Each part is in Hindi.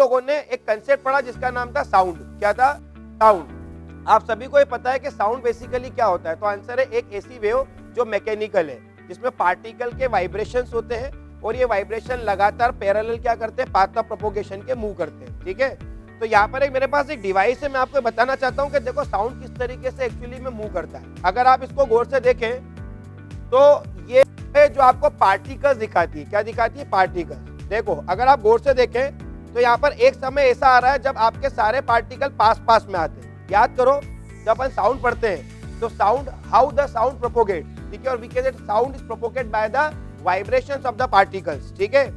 लोगों ने एक कंसेप्ट पढ़ा जिसका नाम था साउंड। क्या था? साउंड। आप सभी को ये पता है कि साउंड बेसिकली क्या होता है, तो आंसर है एक ऐसी वेव जो मैकेनिकल है, जिसमें पार्टिकल के वाइब्रेशंस होते हैं और ये वाइब्रेशन लगातार पैरेलल क्या करते हैं, पाथ ऑफ प्रोपोगेशन के मूव करते हैं। ठीक है, तो यहाँ पर एक मेरे पास एक डिवाइस है, मैं आपको बताना चाहता हूँ कि देखो साउंड किस तरीके से एक्चुअली में मूव करता है। अगर आप इसको गौर से देखें तो ये जो आपको पार्टिकल्स दिखाती है, क्या दिखाती है? पार्टिकल्स। देखो अगर आप गौर से देखें तो यहाँ पर एक समय ऐसा आ रहा है जब आपके सारे पार्टिकल पास पास में आते हैं। याद करो जब अपन साउंड पढ़ते हैं तो sound, how the sound propagate, ठीक है, और we can say sound is propagate by the vibrations of the particles. ठीक है,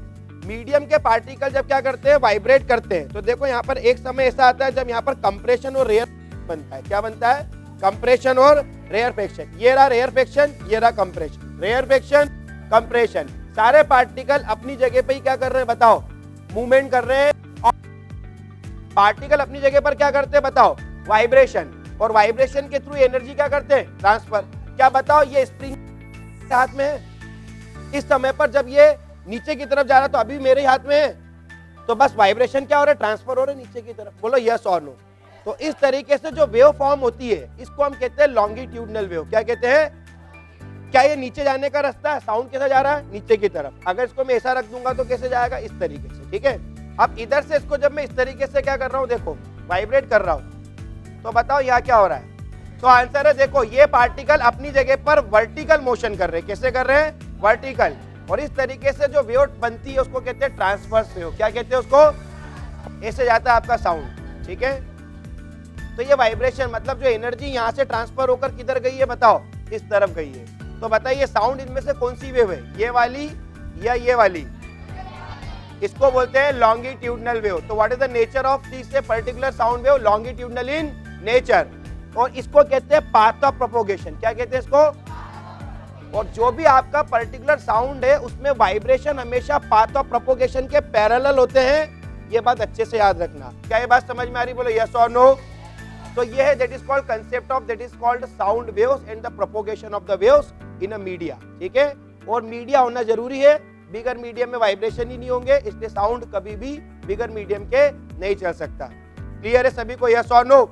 मीडियम के पार्टिकल जब क्या करते हैं, वाइब्रेट करते हैं, तो देखो यहाँ पर एक समय ऐसा आता है जब यहाँ पर कंप्रेशन और रेयर बनता है। क्या बनता है? कंप्रेशन और रेयरफेक्शन। ये रहा रेयरफेक्शन, ये रहा कंप्रेशन। रेयरफेक्शन, कंप्रेशन, सारे पार्टिकल अपनी जगह पे ही क्या कर रहे हैं बताओ? मूवमेंट कर रहे हैं। और पार्टिकल अपनी जगह पर क्या करते हैं बताओ? वाइब्रेशन। और वाइब्रेशन के थ्रू एनर्जी क्या करते हैं? ट्रांसफर। क्या बताओ, ये स्प्रिंग हाथ में है, इस समय पर जब ये नीचे की तरफ जा रहा तो अभी मेरे हाथ में है, तो बस वाइब्रेशन क्या हो रहा है? ट्रांसफर हो रहा है नीचे की तरफ। बोलो यस और नो। तो इस तरीके से जो वेव फॉर्म होती है इसको हम कहते हैं लॉन्गिट्यूडनल वेव। क्या कहते हैं? क्या ये नीचे जाने का रास्ता है? साउंड कैसे जा रहा है? नीचे की तरफ। अगर इसको मैं ऐसा रख दूंगा तो कैसे जाएगा? इस तरीके से। ठीक है, अब इधर से इसको जब मैं इस तरीके से क्या कर रहा हूँ, देखो वाइब्रेट कर रहा हूँ, तो बताओ यहाँ क्या हो रहा है? तो आंसर है देखो ये पार्टिकल अपनी जगह पर वर्टिकल मोशन कर रहे हैं। कैसे कर रहे हैं? वर्टिकल। और इस तरीके से जो वेव बनती है उसको कहते हैं ट्रांसवर्स वेव। क्या कहते हैं उसको? ऐसे जाता है आपका साउंड। ठीक है, तो ये वाइब्रेशन मतलब जो एनर्जी यहाँ से ट्रांसफर होकर किधर गई है बताओ? इस तरफ गई है। तो बताइए साउंड इनमें से कौन सी वेव है, ये वाली या ये वाली? इसको बोलते हैं लॉन्गिट्यूडनल वेव। तो what is the nature of this particular sound wave? Longitudinal in nature. और इसको कहते हैं पाथ ऑफ प्रोपोगेशन। क्या कहते हैं इसको? और जो भी आपका पर्टिकुलर साउंड है उसमें वाइब्रेशन हमेशा पाथ ऑफ प्रोपोगेशन के पैरेलल होते हैं। ये बात अच्छे से याद रखना। क्या ये बात समझ में आ रही? बोलो यस और नो। तो ये है that is called concept of, that is called sound waves and the propagation of the waves in a media. ठीक है, और मीडिया होना जरूरी है। बिगर मीडियम में वाइब्रेशन ही नहीं होंगे, इसलिए साउंड कभी भी बिगर मीडियम के नहीं चल सकता। क्लियर है सभी को? यस और नो।